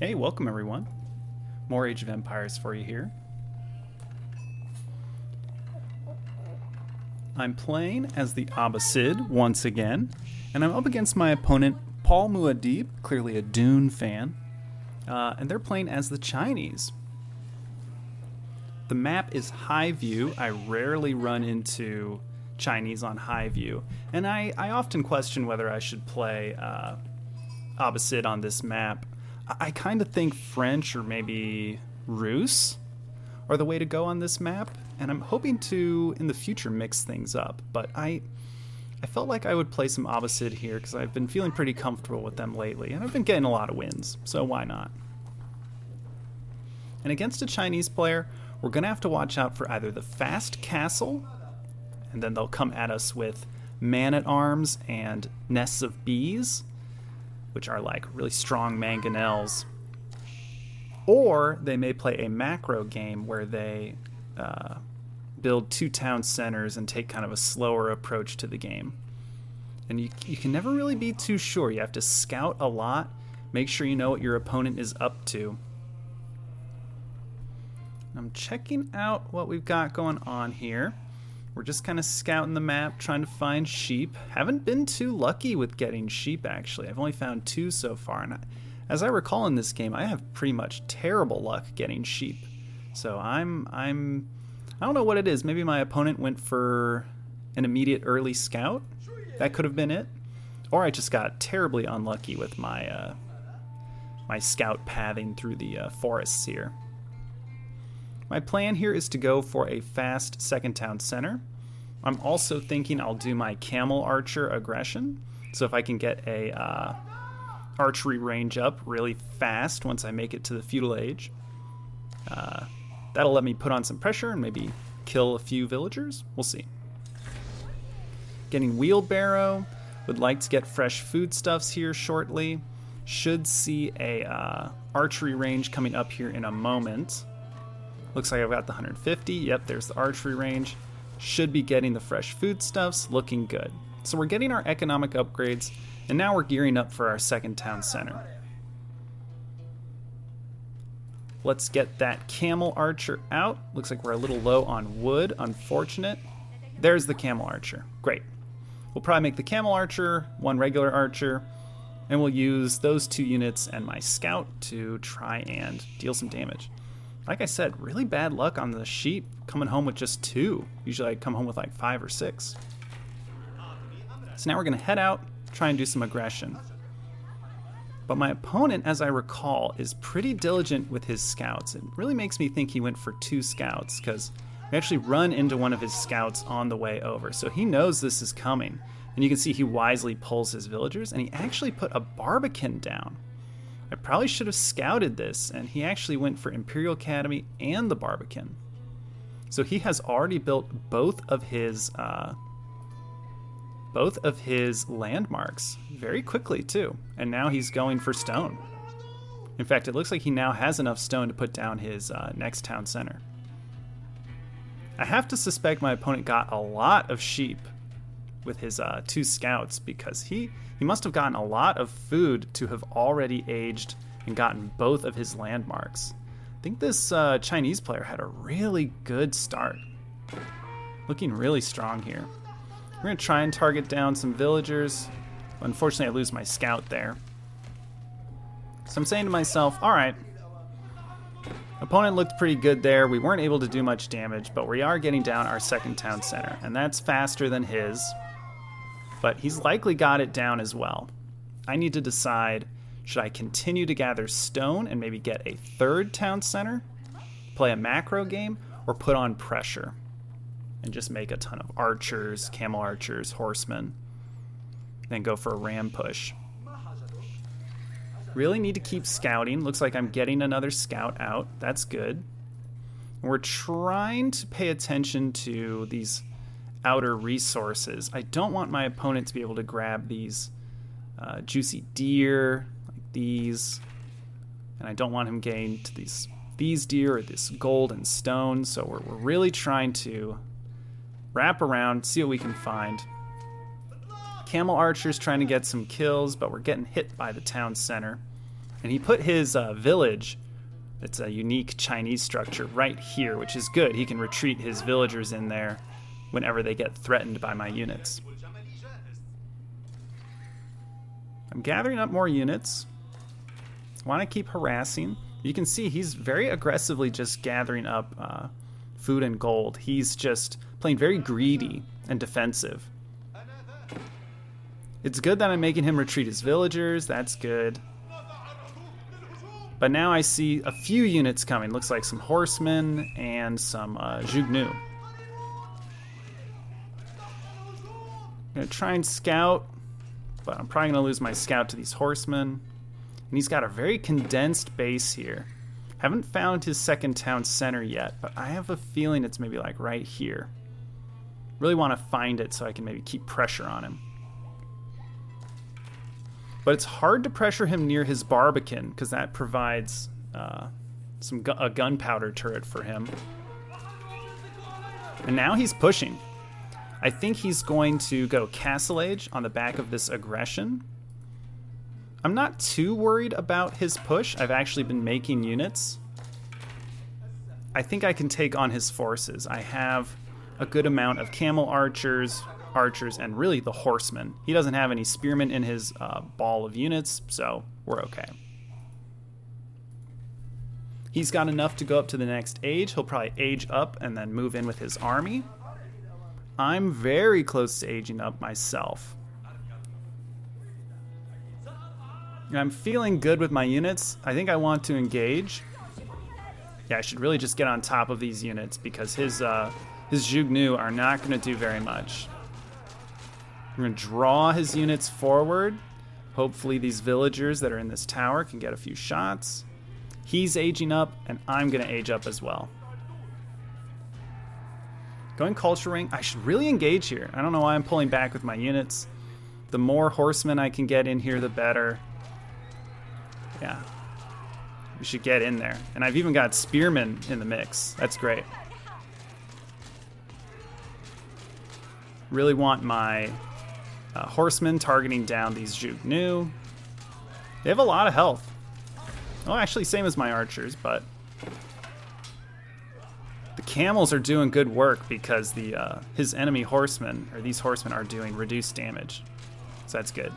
Hey, welcome everyone. More Age of Empires for you here. I'm playing as the Abbasid once again, and I'm up against my opponent, Paul Muad'Dib, clearly a Dune fan, and they're playing as the Chinese. The map is high view. I rarely run into Chinese on high view, and I often question whether I should play Abbasid on this map. I kind of think French or maybe Rus are the way to go on this map, and I'm hoping to, in the future, mix things up. But I felt like I would play some Abbasid here because I've been feeling pretty comfortable with them lately, and I've been getting a lot of wins, so why not? And against a Chinese player, we're going to have to watch out for either the fast castle, and then they'll come at us with man-at-arms and nests of bees, which are like really strong mangonels. Or they may play a macro game where they build two town centers and take kind of a slower approach to the game. And you can never really be too sure. You have to scout a lot, make sure you know what your opponent is up to. I'm checking out what we've got going on here. We're just kind of scouting the map, trying to find sheep. Haven't been too lucky with getting sheep, actually. I've only found 2 so far, and as I recall in this game, I have pretty much terrible luck getting sheep. So I don't know what it is. Maybe my opponent went for an immediate early scout. That could have been it. Or I just got terribly unlucky with my my scout pathing through the forests here. My plan here is to go for a fast second town center. I'm also thinking I'll do my camel archer aggression. So if I can get a archery range up really fast once I make it to the feudal age, that'll let me put on some pressure and maybe kill a few villagers. We'll see. Getting wheelbarrow. Would like to get fresh foodstuffs here shortly. Should see a archery range coming up here in a moment. Looks like I've got the 150. Yep, there's the archery range. Should be getting the fresh foodstuffs. Looking good. So we're getting our economic upgrades, and now we're gearing up for our second town center. Let's get that camel archer out. Looks like we're a little low on wood. Unfortunate. There's the camel archer. Great. We'll probably make the camel archer, 1 regular archer, and we'll use those 2 units and my scout to try and deal some damage. Like I said, really bad luck on the sheep, coming home with just 2. Usually I come home with like 5 or 6. So now we're going to head out, try and do some aggression. But my opponent, as I recall, is pretty diligent with his scouts. It really makes me think he went for 2 scouts, because we actually run into one of his scouts on the way over. So he knows this is coming. And you can see he wisely pulls his villagers, and he actually put a barbican down. I probably should have scouted this, and he actually went for Imperial Academy and the Barbican. So he has already built both of his landmarks very quickly too, and now he's going for stone. In fact, it looks like he now has enough stone to put down his next town center. I have to suspect my opponent got a lot of sheep with his 2 scouts, because he must have gotten a lot of food to have already aged and gotten both of his landmarks. I think this Chinese player had a really good start. Looking really strong here. We're going to try and target down some villagers. Unfortunately, I lose my scout there. So I'm saying to myself, alright, opponent looked pretty good there. We weren't able to do much damage, but we are getting down our second town center, and that's faster than his. But he's likely got it down as well. I need to decide, should I continue to gather stone and maybe get a 3rd town center, play a macro game, or put on pressure and just make a ton of archers, camel archers, horsemen, then go for a ram push. Really need to keep scouting. Looks like I'm getting another scout out. That's good. We're trying to pay attention to these outer resources. I don't want my opponent to be able to grab these juicy deer like these, and I don't want him getting to these deer or this gold and stone. So we're really trying to wrap around, see what we can find. Camel archers trying to get some kills, but we're getting hit by the town center. And he put his village, it's a unique Chinese structure, right here, which is good. He can retreat his villagers in there whenever they get threatened by my units. I'm gathering up more units. I want to keep harassing. You can see he's very aggressively just gathering up food and gold. He's just playing very greedy and defensive. It's good that I'm making him retreat his villagers. That's good. But now I see a few units coming. Looks like some horsemen and some Jugnu. I'm going to try and scout, but I'm probably going to lose my scout to these horsemen. And he's got a very condensed base here. Haven't found his second town center yet, but I have a feeling it's maybe like right here. Really want to find it so I can maybe keep pressure on him. But it's hard to pressure him near his Barbican because that provides a gunpowder turret for him. And now he's pushing. I think he's going to go Castle Age on the back of this aggression. I'm not too worried about his push. I've actually been making units. I think I can take on his forces. I have a good amount of camel archers, and really the horsemen. He doesn't have any spearmen in his ball of units, so we're okay. He's got enough to go up to the next age. He'll probably age up and then move in with his army. I'm very close to aging up myself. I'm feeling good with my units. I think I want to engage. Yeah, I should really just get on top of these units because his Jugnu are not going to do very much. I'm going to draw his units forward. Hopefully these villagers that are in this tower can get a few shots. He's aging up, and I'm going to age up as well. Going culture ring. I should really engage here. I don't know why I'm pulling back with my units. The more horsemen I can get in here, the better. Yeah. We should get in there. And I've even got spearmen in the mix. That's great. Really want my horsemen targeting down these Jugnu. They have a lot of health. Well, actually, same as my archers, but the camels are doing good work because his enemy horsemen, or these horsemen, are doing reduced damage. So that's good.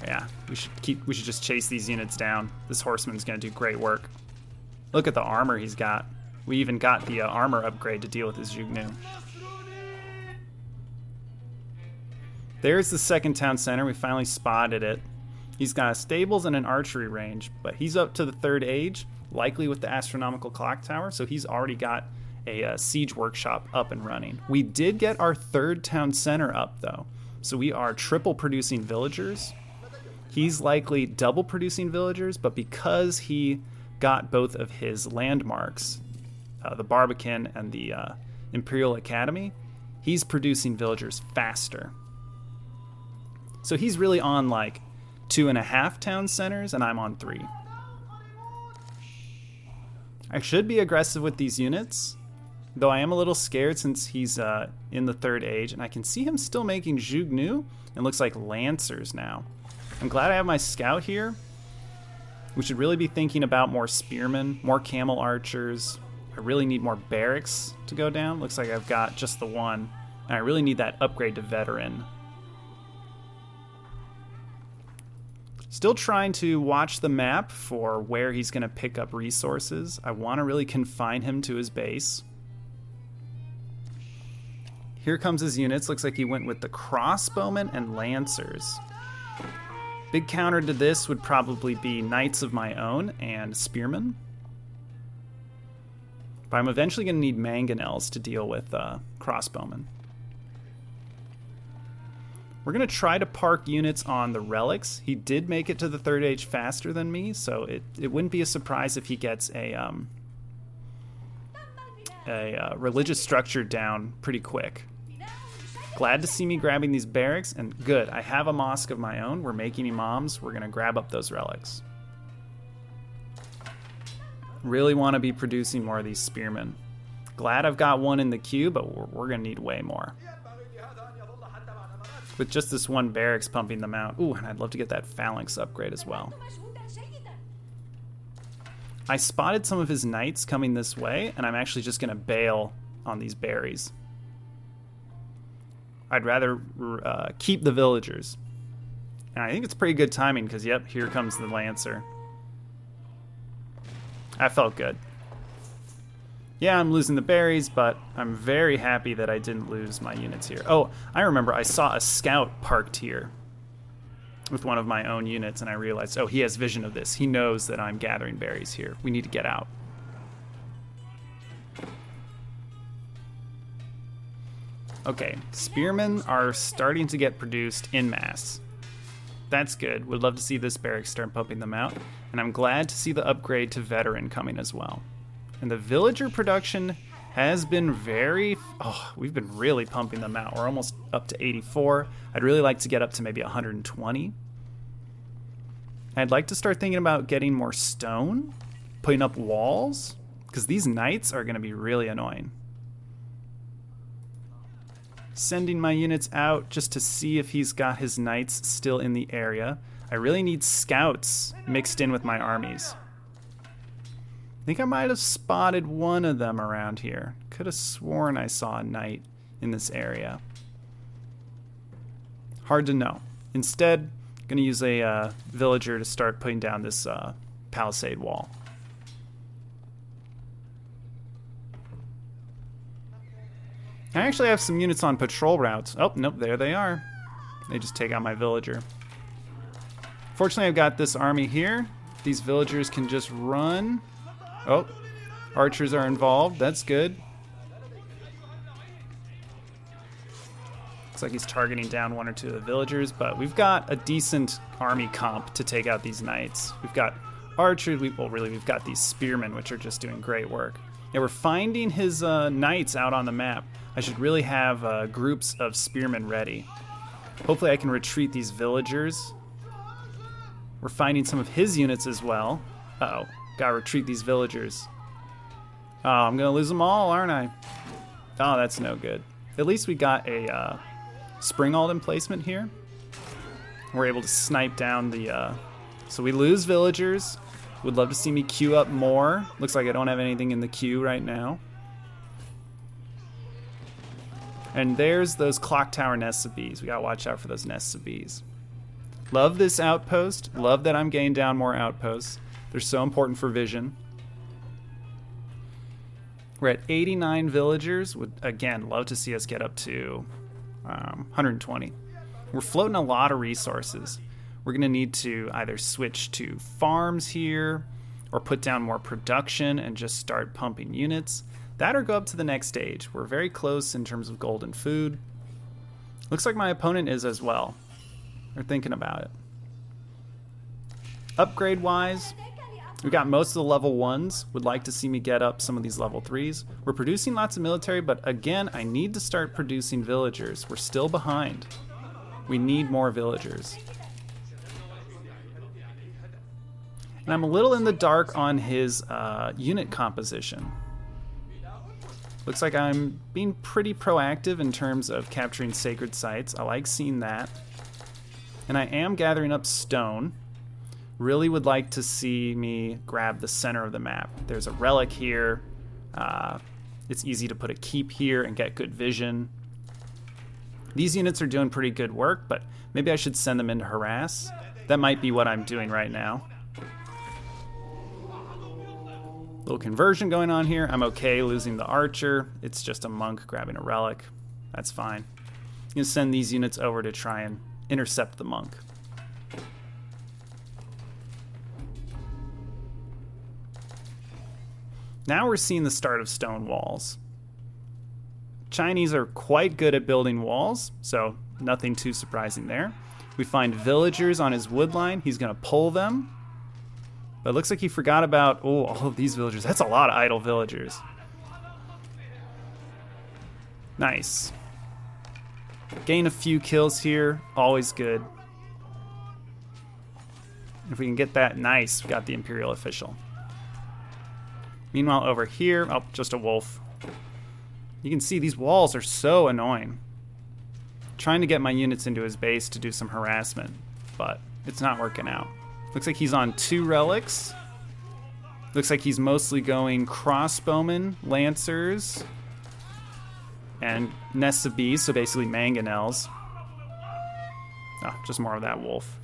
Yeah, we should just chase these units down. This horseman's gonna do great work. Look at the armor he's got. We even got the armor upgrade to deal with his Jugnu. There's the second town center. We finally spotted it. He's got stables and an archery range, but he's up to the third age, likely with the astronomical clock tower, so he's already got a siege workshop up and running. We did get our third town center up, though, so we are triple producing villagers. He's likely double producing villagers, but because he got both of his landmarks, the Barbican and the Imperial Academy, he's producing villagers faster. So he's really on like 2.5 town centers, and I'm on 3. I should be aggressive with these units, though I am a little scared since he's in the third age, and I can see him still making Jugnu, and looks like Lancers now. I'm glad I have my scout here. We should really be thinking about more spearmen, more camel archers. I really need more barracks to go down. Looks like I've got just the one, and I really need that upgrade to veteran. Still trying to watch the map for where he's going to pick up resources. I want to really confine him to his base. Here comes his units. Looks like he went with the crossbowmen and lancers. Big counter to this would probably be knights of my own and spearmen. But I'm eventually going to need mangonels to deal with crossbowmen. We're going to try to park units on the relics. He did make it to the third age faster than me, so it wouldn't be a surprise if he gets a religious structure down pretty quick. Glad to see me grabbing these barracks, and good, I have a mosque of my own. We're making imams. We're going to grab up those relics. Really want to be producing more of these spearmen. Glad I've got one in the queue, but we're going to need way more. with just this one barracks pumping them out. Ooh, and I'd love to get that phalanx upgrade as well. I spotted some of his knights coming this way, and I'm actually just going to bail on these berries. I'd rather keep the villagers. And I think it's pretty good timing because, yep, here comes the Lancer. That felt good. Yeah, I'm losing the berries, but I'm very happy that I didn't lose my units here. Oh, I remember I saw a scout parked here with one of my own units, and I realized, oh, he has vision of this. He knows that I'm gathering berries here. We need to get out. Okay, spearmen are starting to get produced en masse. That's good. Would love to see this barracks start pumping them out, and I'm glad to see the upgrade to veteran coming as well. And the villager production has been we've been really pumping them out. We're almost up to 84. I'd really like to get up to maybe 120. I'd like to start thinking about getting more stone, putting up walls, because these knights are going to be really annoying. Sending my units out just to see if he's got his knights still in the area. I really need scouts mixed in with my armies. I think I might have spotted one of them around here. Could have sworn I saw a knight in this area. Hard to know. Instead, I'm going to use a villager to start putting down this palisade wall. I actually have some units on patrol routes. Oh, nope, there they are. They just take out my villager. Fortunately, I've got this army here. These villagers can just run. Oh, archers are involved. That's good. Looks like he's targeting down one or two of the villagers, but we've got a decent army comp to take out these knights. We've got archers. We've got these spearmen, which are just doing great work. Yeah, we're finding his knights out on the map. I should really have groups of spearmen ready. Hopefully I can retreat these villagers. We're finding some of his units as well. Uh-oh. Gotta retreat these villagers. Oh, I'm gonna lose them all, aren't I? Oh, that's no good. At least we got a Springald emplacement here. We're able to snipe down the... So we lose villagers. Would love to see me queue up more. Looks like I don't have anything in the queue right now. And there's those clock tower nests of bees. We gotta watch out for those nests of bees. Love this outpost. Love that I'm getting down more outposts. They're so important for vision. We're at 89 villagers. Would, again, love to see us get up to 120. We're floating a lot of resources. We're going to need to either switch to farms here or put down more production and just start pumping units. That or go up to the next stage. We're very close in terms of gold and food. Looks like my opponent is as well. They're thinking about it. Upgrade-wise, we got most of the level 1s. Would like to see me get up some of these level 3s. We're producing lots of military, but again, I need to start producing villagers. We're still behind. We need more villagers. And I'm a little in the dark on his unit composition. Looks like I'm being pretty proactive in terms of capturing sacred sites. I like seeing that. And I am gathering up stone. Really would like to see me grab the center of the map. There's a relic here. It's easy to put a keep here and get good vision. These units are doing pretty good work, but maybe I should send them in to harass. That might be what I'm doing right now. Little conversion going on here. I'm okay losing the archer. It's just a monk grabbing a relic. That's fine. I'm gonna send these units over to try and intercept the monk. Now we're seeing the start of stone walls. Chinese are quite good at building walls, so nothing too surprising there. We find villagers on his wood line. He's gonna pull them. But it looks like he forgot about, all of these villagers. That's a lot of idle villagers. Nice. Gain a few kills here, always good. If we can get that, nice, we got the Imperial official. Meanwhile, over here, oh, just a wolf. You can see these walls are so annoying. trying to get my units into his base to do some harassment, but it's not working out. Looks like he's on 2 relics. Looks like he's mostly going crossbowmen, lancers, and nests of bees, so basically mangonels. Oh, just more of that wolf.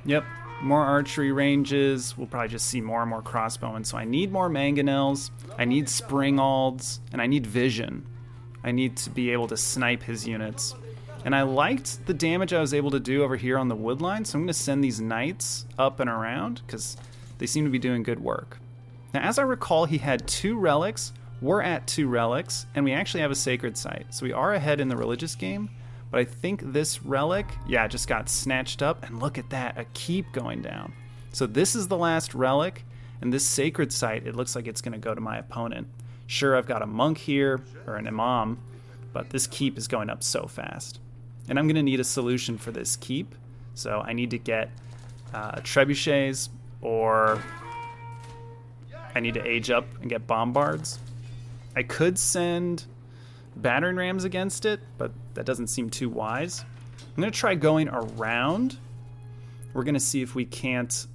Yep, more archery ranges. We'll probably just see more and more crossbowmen. So I need more mangonels, I need springalds, and I need vision. I need to be able to snipe his units. And I liked the damage I was able to do over here on the wood line, so I'm going to send these knights up and around because they seem to be doing good work. Now, as I recall, he had 2 relics. We're at 2 relics, and we actually have a sacred site. So we are ahead in the religious game, but I think this relic, yeah, just got snatched up, and look at that, a keep going down. So this is the last relic, and this sacred site, it looks like it's going to go to my opponent. Sure, I've got a monk here, or an imam, but this keep is going up so fast. And I'm going to need a solution for this keep. So I need to get trebuchets, or I need to age up and get bombards. I could send battering rams against it, but that doesn't seem too wise. I'm going to try going around. We're going to see if we can't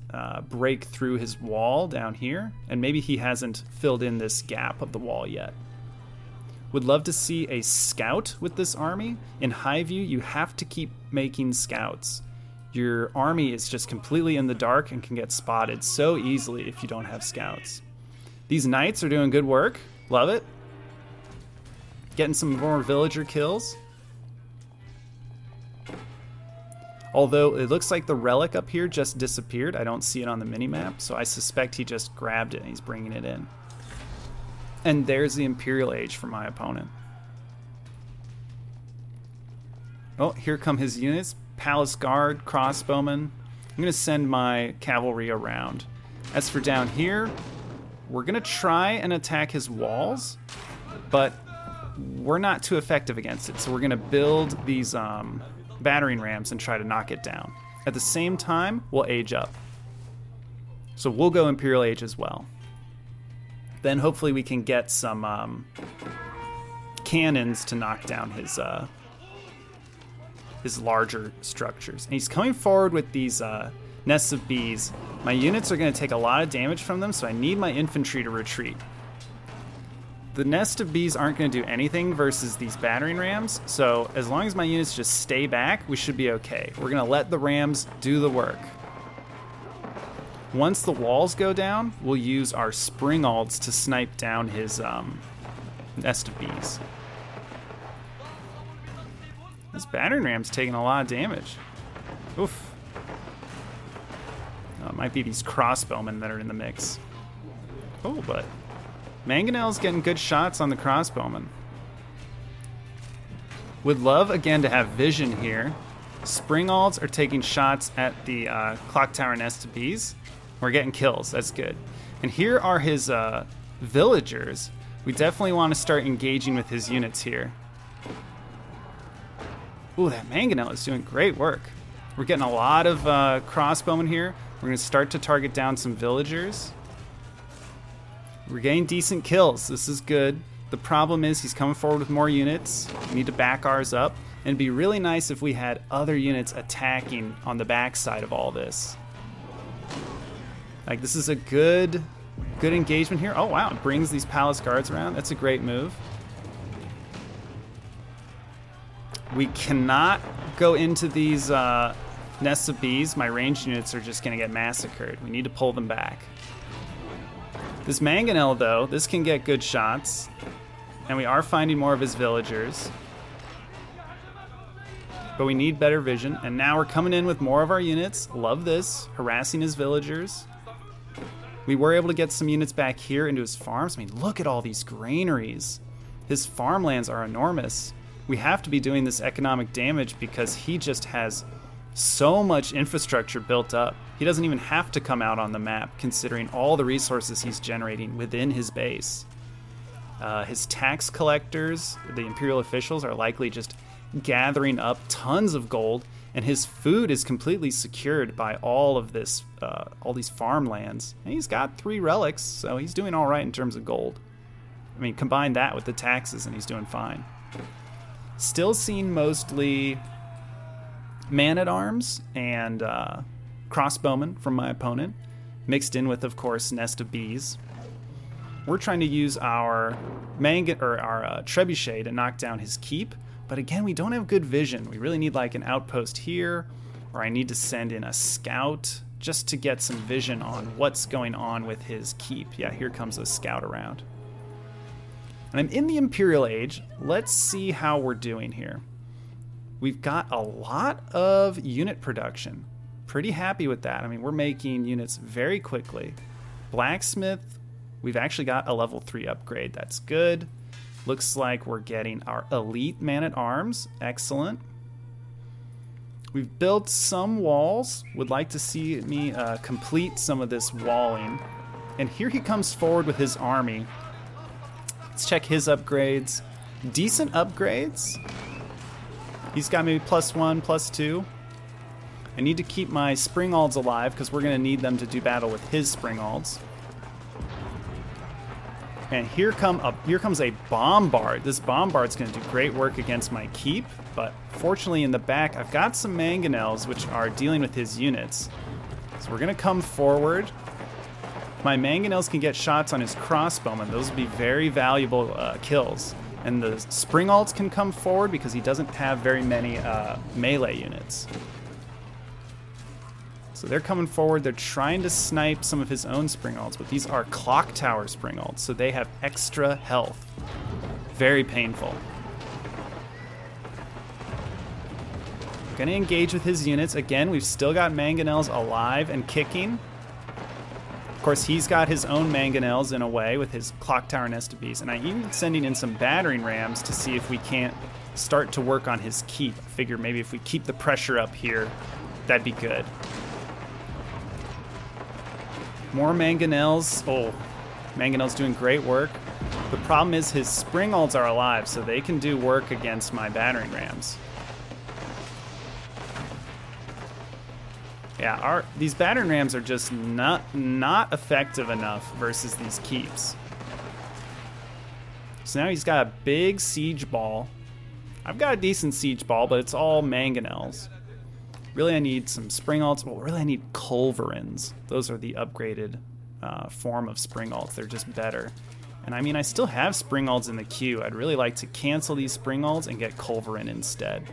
break through his wall down here. And maybe he hasn't filled in this gap of the wall yet. Would love to see a scout with this army. In high view, you have to keep making scouts. Your army is just completely in the dark and can get spotted so easily if you don't have scouts. These knights are doing good work. Love it. Getting some more villager kills. Although it looks like the relic up here just disappeared. I don't see it on the minimap, so I suspect he just grabbed it and he's bringing it in. And there's the Imperial Age for my opponent. Oh, here come his units. Palace Guard, crossbowmen. I'm going to send my cavalry around. As for down here, we're going to try and attack his walls, but we're not too effective against it. So we're going to build these battering rams and try to knock it down. At the same time, we'll age up. So we'll go Imperial Age as well. Then hopefully we can get some cannons to knock down his larger structures. And he's coming forward with these nests of bees. My units are going to take a lot of damage from them, so I need my infantry to retreat. The nest of bees aren't going to do anything versus these battering rams, so as long as my units just stay back, we should be okay. We're going to let the rams do the work. Once the walls go down, we'll use our springalds to snipe down his nest of bees. This battering ram's taking a lot of damage. Oof. Oh, it might be these crossbowmen that are in the mix. Oh, but Mangonel's getting good shots on the crossbowmen. Would love, again, to have vision here. Springalds are taking shots at the clock tower nest of bees. We're getting kills. That's good. And here are his villagers. We definitely want to start engaging with his units here. Ooh, that Mangonel is doing great work. We're getting a lot of crossbowmen here. We're going to start to target down some villagers. We're getting decent kills. This is good. The problem is he's coming forward with more units. We need to back ours up. And it'd be really nice if we had other units attacking on the backside of all this. Like, this is a good engagement here. Oh, wow, it brings these palace guards around. That's a great move. We cannot go into these nests of bees. My ranged units are just going to get massacred. We need to pull them back. This Mangonel, though, this can get good shots. And we are finding more of his villagers. But we need better vision. And now we're coming in with more of our units. Love this. Harassing his villagers. We were able to get some units back here into his farms. I mean, look at all these granaries. His farmlands are enormous. We have to be doing this economic damage because he just has so much infrastructure built up. He doesn't even have to come out on the map considering all the resources he's generating within his base. His tax collectors, the imperial officials, are likely just gathering up tons of gold, and his food is completely secured by all of this, all these farmlands. And he's got 3 relics, so he's doing all right in terms of gold. I mean, combine that with the taxes, and he's doing fine. Still seen mostly man-at-arms and crossbowmen from my opponent, mixed in with, of course, nest of bees. We're trying to use our trebuchet to knock down his keep, but again, we don't have good vision. We really need like an outpost here, or I need to send in a scout just to get some vision on what's going on with his keep. Yeah, here comes a scout around. And I'm in the Imperial Age. Let's see how we're doing here. We've got a lot of unit production. Pretty happy with that. I mean, we're making units very quickly. Blacksmith, we've actually got a level 3 upgrade. That's good. Looks like we're getting our elite man-at-arms. Excellent. We've built some walls. Would like to see me complete some of this walling. And here he comes forward with his army. Let's check his upgrades. Decent upgrades. He's got maybe +1, +2. I need to keep my springalds alive because we're going to need them to do battle with his springalds. And here comes a bombard. This bombard's going to do great work against my keep, but fortunately in the back I've got some mangonels which are dealing with his units. So we're going to come forward. My mangonels can get shots on his crossbowmen. Those will be very valuable kills. And the springalds can come forward because he doesn't have very many melee units. So they're coming forward. They're trying to snipe some of his own springalds, but these are clock tower springalds, so they have extra health. Very painful. Gonna engage with his units. Again, we've still got mangonels alive and kicking. Of course, he's got his own mangonels in a way with his clock tower nest of bees, and I'm even sending in some battering rams to see if we can't start to work on his keep. I figure maybe if we keep the pressure up here, that'd be good. More mangonels. Oh, mangonels doing great work. The problem is his springalds are alive, so they can do work against my battering rams. Yeah, these battering rams are just not effective enough versus these keeps. So now he's got a big siege ball. I've got a decent siege ball, but it's all mangonels. Really, I need some springalds. Well, really, I need culverins. Those are the upgraded form of springalds. They're just better. And I mean, I still have springalds in the queue. I'd really like to cancel these springalds and get culverin instead.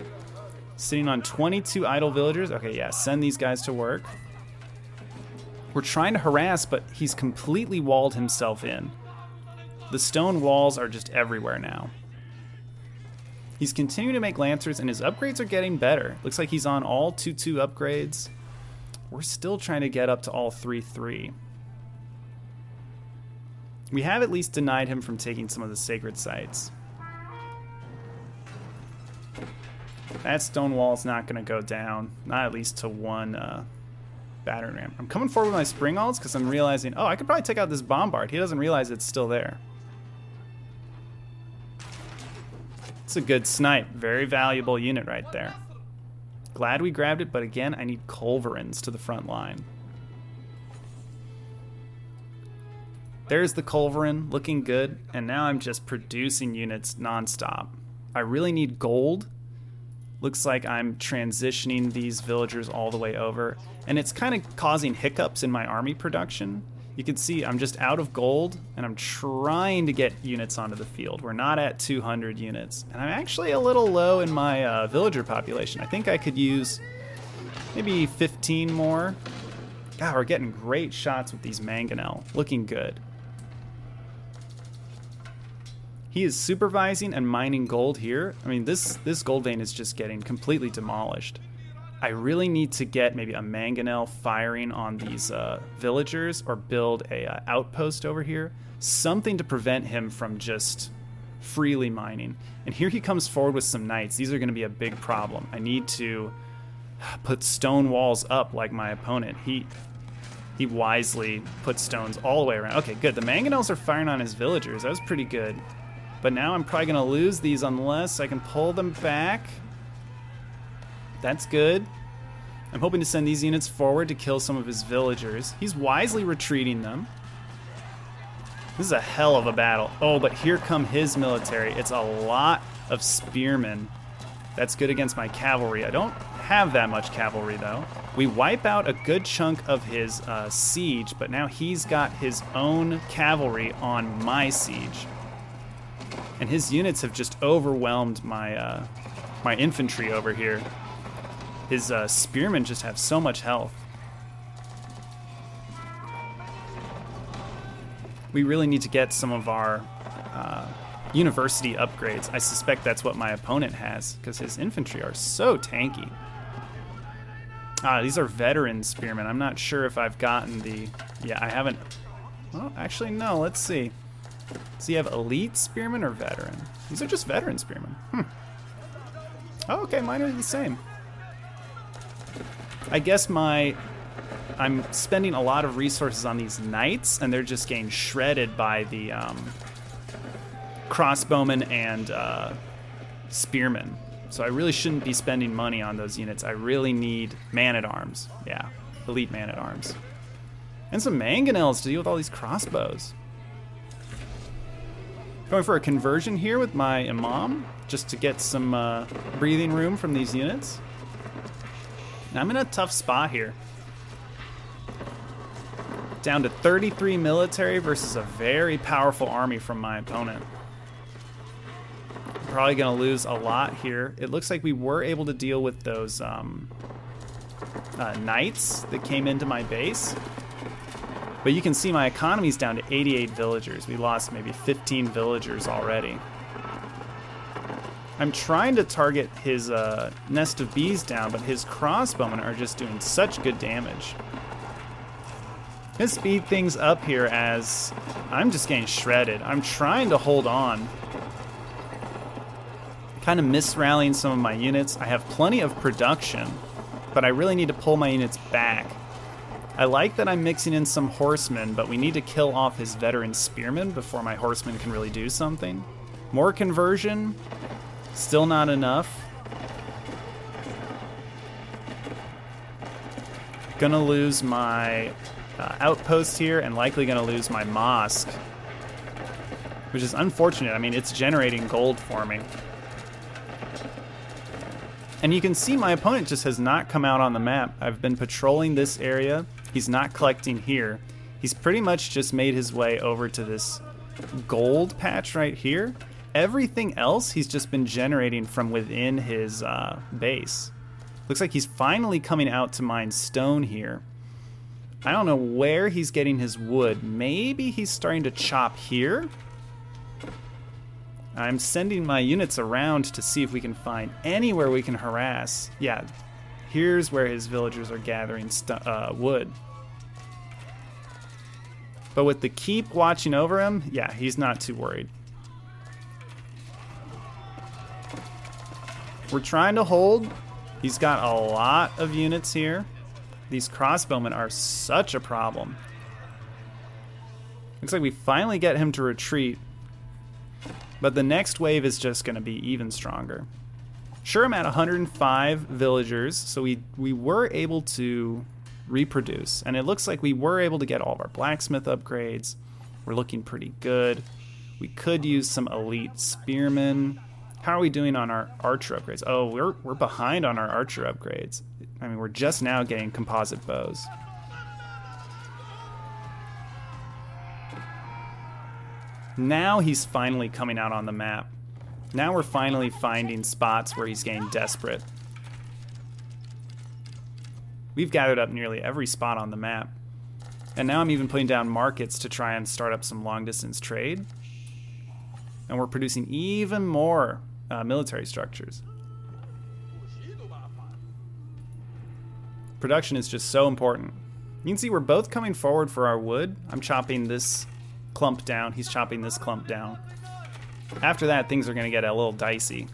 Sitting on 22 idle villagers. Okay, yeah, send these guys to work. We're trying to harass, but he's completely walled himself in. The stone walls are just everywhere now. He's continuing to make lancers, and his upgrades are getting better. Looks like he's on all 2-2 upgrades. We're still trying to get up to all 3-3. We have at least denied him from taking some of the sacred sites. That stone wall is not going to go down, not at least to one battering ram. I'm coming forward with my springalds because I'm realizing, oh, I could probably take out this bombard. He doesn't realize it's still there. It's a good snipe. Very valuable unit right there. Glad we grabbed it, but again, I need culverins to the front line. There's the culverin, looking good, and now I'm just producing units nonstop. I really need gold. Looks like I'm transitioning these villagers all the way over, and it's kind of causing hiccups in my army production. You can see I'm just out of gold, and I'm trying to get units onto the field. We're not at 200 units, and I'm actually a little low in my villager population. I think I could use maybe 15 more. God, we're getting great shots with these mangonel. Looking good. He is supervising and mining gold here. I mean, this gold vein is just getting completely demolished. I really need to get maybe a mangonel firing on these villagers or build a outpost over here. Something to prevent him from just freely mining. And here he comes forward with some knights. These are going to be a big problem. I need to put stone walls up like my opponent. He wisely put stones all the way around. Okay, good. The mangonels are firing on his villagers. That was pretty good. But now I'm probably going to lose these unless I can pull them back. That's good. I'm hoping to send these units forward to kill some of his villagers. He's wisely retreating them. This is a hell of a battle. Oh, but here come his military. It's a lot of spearmen. That's good against my cavalry. I don't have that much cavalry, though. We wipe out a good chunk of his siege, but now he's got his own cavalry on my siege. And his units have just overwhelmed my my infantry over here. His spearmen just have so much health. We really need to get some of our university upgrades. I suspect that's what my opponent has, because his infantry are so tanky. These are veteran spearmen. I'm not sure if I've gotten the... Yeah, I haven't... Well, actually, no. Let's see. Does he have elite spearmen or veteran? These are just veteran spearmen. Oh, okay, mine are the same. I guess I'm spending a lot of resources on these knights, and they're just getting shredded by the crossbowmen and spearmen. So I really shouldn't be spending money on those units. I really need man-at-arms. Yeah, elite man-at-arms. And some mangonels to deal with all these crossbows. Going for a conversion here with my imam, just to get some breathing room from these units. Now I'm in a tough spot here. Down to 33 military versus a very powerful army from my opponent. I'm probably going to lose a lot here. It looks like we were able to deal with those knights that came into my base. But you can see my economy's down to 88 villagers. We lost maybe 15 villagers already. I'm trying to target his nest of bees down, but his crossbowmen are just doing such good damage. I'm gonna speed things up here as I'm just getting shredded. I'm trying to hold on. Kind of misrallying some of my units. I have plenty of production, but I really need to pull my units back. I like that I'm mixing in some horsemen, but we need to kill off his veteran spearmen before my horsemen can really do something. More conversion, still not enough. Gonna lose my outpost here, and likely gonna lose my mosque, which is unfortunate. I mean, it's generating gold for me. And you can see my opponent just has not come out on the map. I've been patrolling this area. He's not collecting here. He's pretty much just made his way over to this gold patch right here. Everything else he's just been generating from within his base. Looks like he's finally coming out to mine stone here. I don't know where he's getting his wood. Maybe he's starting to chop here. I'm sending my units around to see if we can find anywhere we can harass. Yeah, here's where his villagers are gathering wood. But with the keep watching over him, yeah, he's not too worried. We're trying to hold. He's got a lot of units here. These crossbowmen are such a problem. Looks like we finally get him to retreat. But the next wave is just going to be even stronger. Sure, I'm at 105 villagers, so we were able to reproduce. And it looks like we were able to get all of our blacksmith upgrades. We're looking pretty good. We could use some elite spearmen. How are we doing on our archer upgrades? Oh, we're behind on our archer upgrades. I mean, we're just now getting composite bows. Now he's finally coming out on the map. Now we're finally finding spots where he's getting desperate. We've gathered up nearly every spot on the map. And now I'm even putting down markets to try and start up some long distance trade. And we're producing even more military structures. Production is just so important. You can see we're both coming forward for our wood. I'm chopping this clump down. He's chopping this clump down. After that, things are going to get a little dicey.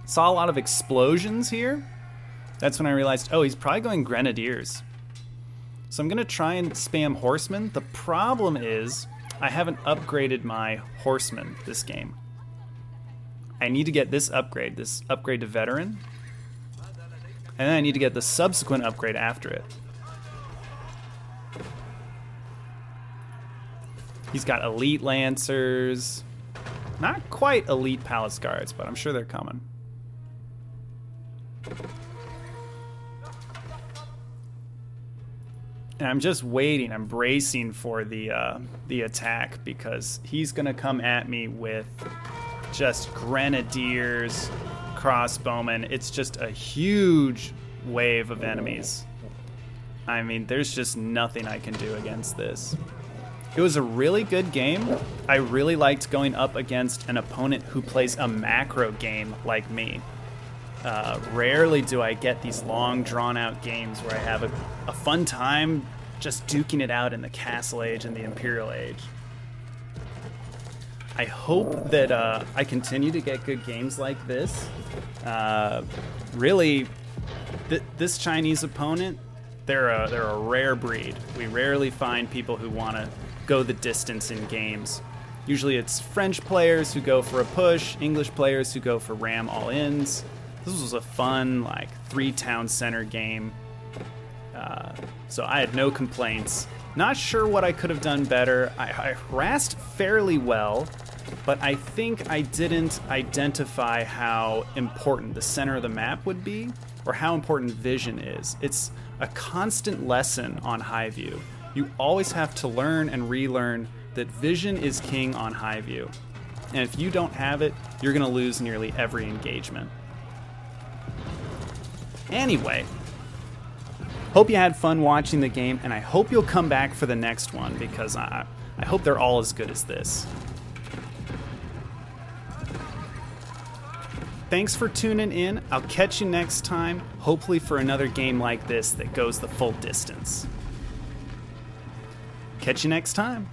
Saw a lot of explosions here. That's when I realized, oh, he's probably going grenadiers. So I'm going to try and spam horsemen. The problem is I haven't upgraded my horsemen this game. I need to get this upgrade to veteran. And then I need to get the subsequent upgrade after it. He's got elite lancers. Not quite elite palace guards, but I'm sure they're coming. And I'm just waiting. I'm bracing for the attack because he's gonna come at me with just grenadiers, crossbowmen. It's just a huge wave of enemies. I mean, there's just nothing I can do against this. It was a really good game. I really liked going up against an opponent who plays a macro game like me. Rarely do I get these long, drawn-out games where I have a fun time just duking it out in the Castle Age and the Imperial Age. I hope that I continue to get good games like this. Really, this Chinese opponent, they're a rare breed. We rarely find people who want to go the distance in games. Usually it's French players who go for a push, English players who go for ram all-ins. This was a fun, like, 3-town center game. So I had no complaints. Not sure what I could have done better. I harassed fairly well, but I think I didn't identify how important the center of the map would be, or how important vision is. It's a constant lesson on high view. You always have to learn and relearn that vision is king on high view. And if you don't have it, you're going to lose nearly every engagement. Anyway, hope you had fun watching the game, and I hope you'll come back for the next one, because I hope they're all as good as this. Thanks for tuning in. I'll catch you next time, hopefully for another game like this that goes the full distance. Catch you next time.